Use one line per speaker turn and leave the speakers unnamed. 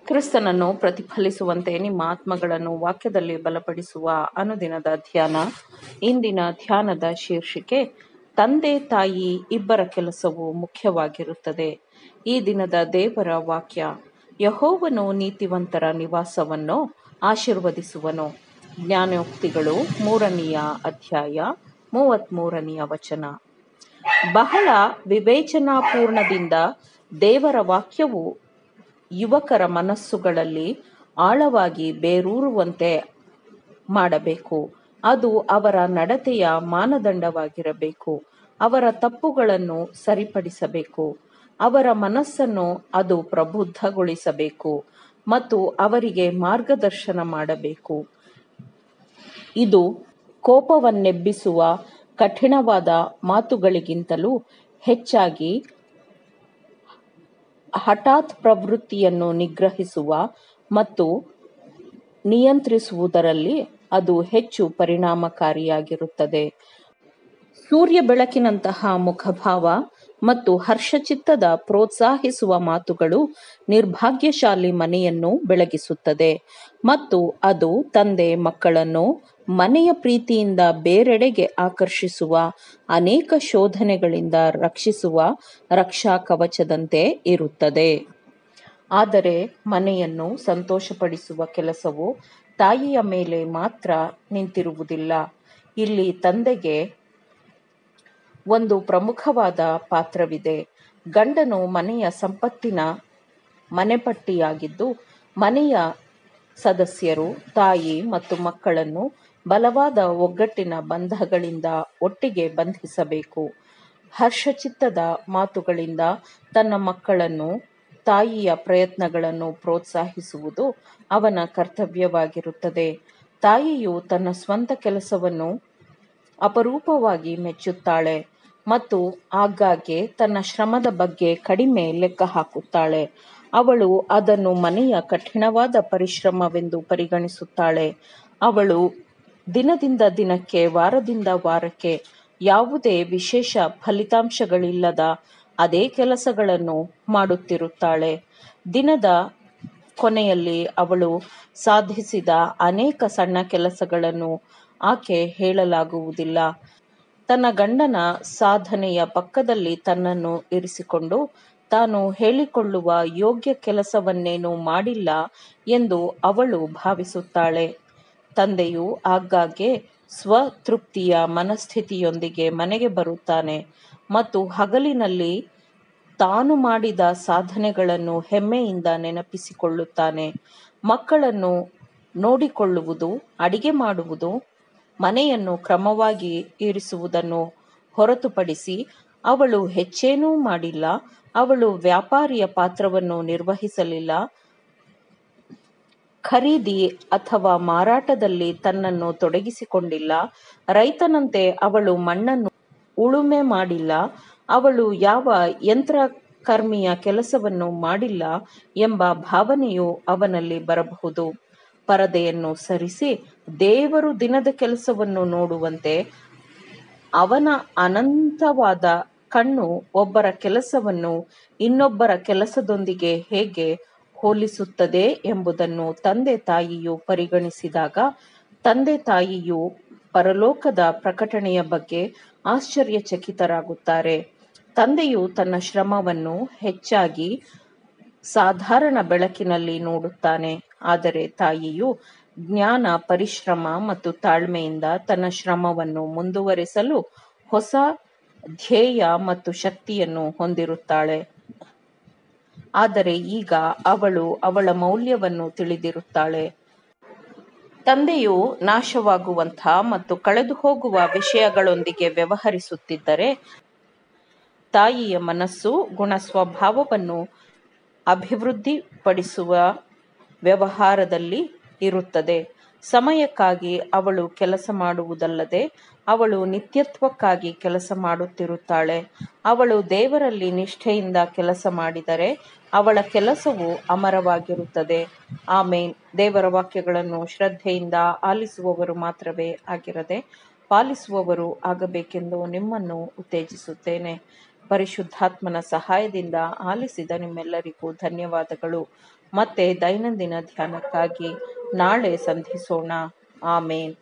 ಕ್ರಿಸ್ತನನ್ನು ಪ್ರತಿಫಲಿಸುವಂತೆ ನಿಮ್ಮ ಆತ್ಮಗಳನ್ನು ವಾಕ್ಯದಲ್ಲಿ ಬಲಪಡಿಸುವ ಅನುದಿನದ ಧ್ಯಾನ. ಇಂದಿನ ಧ್ಯಾನದ ಶೀರ್ಷಿಕೆ ತಂದೆ ತಾಯಿ ಇಬ್ಬರ ಕೆಲಸವು ಮುಖ್ಯವಾಗಿರುತ್ತದೆ. ಈ ದಿನದ ದೇವರ ವಾಕ್ಯ, ಯೆಹೋವನು ನೀತಿವಂತರ ನಿವಾಸವನ್ನು ಆಶೀರ್ವದಿಸುವನು. ಜ್ಞಾನೋಕ್ತಿಗಳು 3ನೇ ಅಧ್ಯಾಯ 33ನೇ ವಚನ. ಬಹಳ ವಿವೇಚನಾಪೂರ್ಣದಿಂದ ದೇವರ ವಾಕ್ಯವು ಯುವಕರ ಮನಸ್ಸುಗಳಲ್ಲಿ ಆಳವಾಗಿ ಬೇರೂರುವಂತೆ ಮಾಡಬೇಕು. ಅದು ಅವರ ನಡತೆಯ ಮಾನದಂಡವಾಗಿರಬೇಕು. ಅವರ ತಪ್ಪುಗಳನ್ನು ಸರಿಪಡಿಸಬೇಕು. ಅವರ ಮನಸ್ಸನ್ನು ಅದು ಪ್ರಬುದ್ಧಗೊಳಿಸಬೇಕು ಮತ್ತು ಅವರಿಗೆ ಮಾರ್ಗದರ್ಶನ ಮಾಡಬೇಕು. ಇದು ಕೋಪವನ್ನೆಬ್ಬಿಸುವ ಕಠಿಣವಾದ ಮಾತುಗಳಿಗಿಂತಲೂ ಹೆಚ್ಚಾಗಿ ಹಠಾತ್ ಪ್ರವೃತ್ತಿಯನ್ನು ನಿಗ್ರಹಿಸುವ ಮತ್ತು ನಿಯಂತ್ರಿಸುವುದರಲ್ಲಿ ಅದು ಹೆಚ್ಚು ಪರಿಣಾಮಕಾರಿಯಾಗಿರುತ್ತದೆ. ಸೂರ್ಯ ಬೆಳಕಿನಂತಹ ಮುಖಭಾವ ಮತ್ತು ಹರ್ಷಚಿತ್ತದ ಪ್ರೋತ್ಸಾಹಿಸುವ ಮಾತುಗಳು ನಿರ್ಭಾಗ್ಯಶಾಲಿ ಮನೆಯನ್ನು ಬೆಳಗಿಸುತ್ತದೆ ಮತ್ತು ಅದು ತಂದೆ ಮಕ್ಕಳನ್ನು ಮನೆಯ ಪ್ರೀತಿಯಿಂದ ಬೇರೆಡೆಗೆ ಆಕರ್ಷಿಸುವ ಅನೇಕ ಶೋಧನೆಗಳಿಂದ ರಕ್ಷಿಸುವ ರಕ್ಷಾ ಕವಚದಂತೆ ಇರುತ್ತದೆ. ಆದರೆ ಮನೆಯನ್ನು ಸಂತೋಷಪಡಿಸುವ ಕೆಲಸವು ತಾಯಿಯ ಮೇಲೆ ಮಾತ್ರ ನಿಂತಿರುವುದಿಲ್ಲ. ಇಲ್ಲಿ ತಂದೆಗೆ ಒಂದು ಪ್ರಮುಖವಾದ ಪಾತ್ರವಿದೆ. ಗಂಡನು ಮನೆಯ ಸಂಪತ್ತಿನ ಮನೆಪಟ್ಟಿಯಾಗಿದ್ದು, ಮನೆಯ ಸದಸ್ಯರು ತಾಯಿ ಮತ್ತು ಮಕ್ಕಳನ್ನು ಬಲವಾದ ಒಗ್ಗಟ್ಟಿನ ಬಂಧಗಳಿಂದ ಒಟ್ಟಿಗೆ ಬಂಧಿಸಬೇಕು. ಹರ್ಷಚಿತ್ತದ ಮಾತುಗಳಿಂದ ತನ್ನ ಮಕ್ಕಳನ್ನು, ತಾಯಿಯ ಪ್ರಯತ್ನಗಳನ್ನು ಪ್ರೋತ್ಸಾಹಿಸುವುದು ಅವನ ಕರ್ತವ್ಯವಾಗಿರುತ್ತದೆ. ತಾಯಿಯು ತನ್ನ ಸ್ವಂತ ಕೆಲಸವನ್ನು ಅಪರೂಪವಾಗಿ ಮೆಚ್ಚುತ್ತಾಳೆ ಮತ್ತು ಆಗಾಗ್ಗೆ ತನ್ನ ಶ್ರಮದ ಬಗ್ಗೆ ಕಡಿಮೆ ಲೆಕ್ಕ ಹಾಕುತ್ತಾಳೆ. ಅವಳು ಅದನ್ನು ಮನೆಯ ಕಠಿಣವಾದ ಪರಿಶ್ರಮವೆಂದು ಪರಿಗಣಿಸುತ್ತಾಳೆ. ಅವಳು ದಿನದಿಂದ ದಿನಕ್ಕೆ, ವಾರದಿಂದ ವಾರಕ್ಕೆ ಯಾವುದೇ ವಿಶೇಷ ಫಲಿತಾಂಶಗಳಿಲ್ಲದ ಅದೇ ಕೆಲಸಗಳನ್ನು ಮಾಡುತ್ತಿರುತ್ತಾಳೆ. ದಿನದ ಕೊನೆಯಲ್ಲಿ ಅವಳು ಸಾಧಿಸಿದ ಅನೇಕ ಸಣ್ಣ ಕೆಲಸಗಳನ್ನು ಆಕೆ ಹೇಳಲಾಗುವುದಿಲ್ಲ. ತನ್ನ ಗಂಡನ ಸಾಧನೆಯ ಪಕ್ಕದಲ್ಲಿ ತನ್ನನ್ನು ಇರಿಸಿಕೊಂಡು ತಾನು ಹೇಳಿಕೊಳ್ಳುವ ಯೋಗ್ಯ ಕೆಲಸವನ್ನೇನೂ ಮಾಡಿಲ್ಲ ಎಂದು ಅವಳು ಭಾವಿಸುತ್ತಾಳೆ. ತಂದೆಯು ಆಗಾಗ್ಗೆ ಸ್ವತೃಪ್ತಿಯ ಮನಸ್ಥಿತಿಯೊಂದಿಗೆ ಮನೆಗೆ ಬರುತ್ತಾನೆ ಮತ್ತು ಹಗಲಿನಲ್ಲಿ ತಾನು ಮಾಡಿದ ಸಾಧನೆಗಳನ್ನು ಹೆಮ್ಮೆಯಿಂದ ನೆನಪಿಸಿಕೊಳ್ಳುತ್ತಾನೆ. ಮಕ್ಕಳನ್ನು ನೋಡಿಕೊಳ್ಳುವುದು, ಅಡಿಗೆ ಮಾಡುವುದು, ಮನೆಯನ್ನು ಕ್ರಮವಾಗಿ ಇರಿಸುವುದನ್ನು ಹೊರತುಪಡಿಸಿ ಅವಳು ಹೆಚ್ಚೇನೂ ಮಾಡಿಲ್ಲ. ಅವಳು ವ್ಯಾಪಾರಿಯ ಪಾತ್ರವನ್ನು ನಿರ್ವಹಿಸಲಿಲ್ಲ. ಖರೀದಿ ಅಥವಾ ಮಾರಾಟದಲ್ಲಿ ತನ್ನನ್ನು ತೊಡಗಿಸಿಕೊಂಡಿಲ್ಲ. ರೈತನಂತೆ ಅವಳು ಮಣ್ಣನ್ನು ಉಳುಮೆ ಮಾಡಿಲ್ಲ. ಅವಳು ಯಾವ ಯಂತ್ರಕರ್ಮಿಯ ಕೆಲಸವನ್ನು ಮಾಡಿಲ್ಲ ಎಂಬ ಭಾವನೆಯು ಅವನಲ್ಲಿ ಬರಬಹುದು. ಪರದೆಯನ್ನು ಸರಿಸಿ ದೇವರು ದಿನದ ಕೆಲಸವನ್ನು ನೋಡುವಂತೆ ಅವನ ಅನಂತವಾದ ಕಣ್ಣು ಒಬ್ಬರ ಕೆಲಸವನ್ನು ಇನ್ನೊಬ್ಬರ ಕೆಲಸದೊಂದಿಗೆ ಹೇಗೆ ಹೋಲಿಸುತ್ತದೆ ಎಂಬುದನ್ನು ತಂದೆ ತಾಯಿಯು ಪರಿಗಣಿಸಿದಾಗ, ತಂದೆ ತಾಯಿಯು ಪರಲೋಕದ ಪ್ರಕಟಣೆಯ ಬಗ್ಗೆ ಆಶ್ಚರ್ಯಚಕಿತರಾಗುತ್ತಾರೆ. ತಂದೆಯು ತನ್ನ ಶ್ರಮವನ್ನು ಹೆಚ್ಚಾಗಿ ಸಾಧಾರಣ ಬೆಳಕಿನಲ್ಲಿ ನೋಡುತ್ತಾನೆ, ಆದರೆ ತಾಯಿಯು ಜ್ಞಾನ, ಪರಿಶ್ರಮ ಮತ್ತು ತಾಳ್ಮೆಯಿಂದ ತನ್ನ ಶ್ರಮವನ್ನು ಮುಂದುವರಿಸಲು ಹೊಸ ಧ್ಯೇಯ ಮತ್ತು ಶಕ್ತಿಯನ್ನು ಹೊಂದಿರುತ್ತಾಳೆ. ಆದರೆ ಈಗ ಅವಳು ಅವಳ ಮೌಲ್ಯವನ್ನು ತಿಳಿದಿರುತ್ತಾಳೆ. ತಂದೆಯು ನಾಶವಾಗುವಂಥ ಮತ್ತು ಕಳೆದುಹೋಗುವ ವಿಷಯಗಳೊಂದಿಗೆ ವ್ಯವಹರಿಸುತ್ತಿದ್ದರೆ, ತಾಯಿಯ ಮನಸ್ಸು ಗುಣಸ್ವಭಾವವನ್ನು ಅಭಿವೃದ್ಧಿಪಡಿಸುವ ವ್ಯವಹಾರದಲ್ಲಿ ಇರುತ್ತದೆ. ಸಮಯಕ್ಕಾಗಿ ಅವಳು ಕೆಲಸ ಮಾಡುವುದಲ್ಲದೆ ಅವಳು ನಿತ್ಯತ್ವಕ್ಕಾಗಿ ಕೆಲಸ ಮಾಡುತ್ತಿರುತ್ತಾಳೆ. ಅವಳು ದೇವರಲ್ಲಿ ನಿಷ್ಠೆಯಿಂದ ಕೆಲಸ ಮಾಡಿದರೆ ಅವಳ ಕೆಲಸವು ಅಮರವಾಗಿರುತ್ತದೆ. ಆಮೇನ್. ದೇವರ ವಾಕ್ಯಗಳನ್ನು ಶ್ರದ್ಧೆಯಿಂದ ಆಲಿಸುವವರು ಮಾತ್ರವೇ ಆಗಿರದೆ ಪಾಲಿಸುವವರು ಆಗಬೇಕೆಂದು ನಿಮ್ಮನ್ನು ಉತ್ತೇಜಿಸುತ್ತೇನೆ. ಪರಿಶುದ್ಧಾತ್ಮನ ಸಹಾಯದಿಂದ ಆಲಿಸಿದ ನಿಮ್ಮೆಲ್ಲರಿಗೂ ಧನ್ಯವಾದಗಳು. ಮತ್ತೆ ದೈನಂದಿನ ಧ್ಯಾನಕ್ಕಾಗಿ ನಾಳೆ ಸಂಧಿಸೋಣ. ಆಮೇನ್.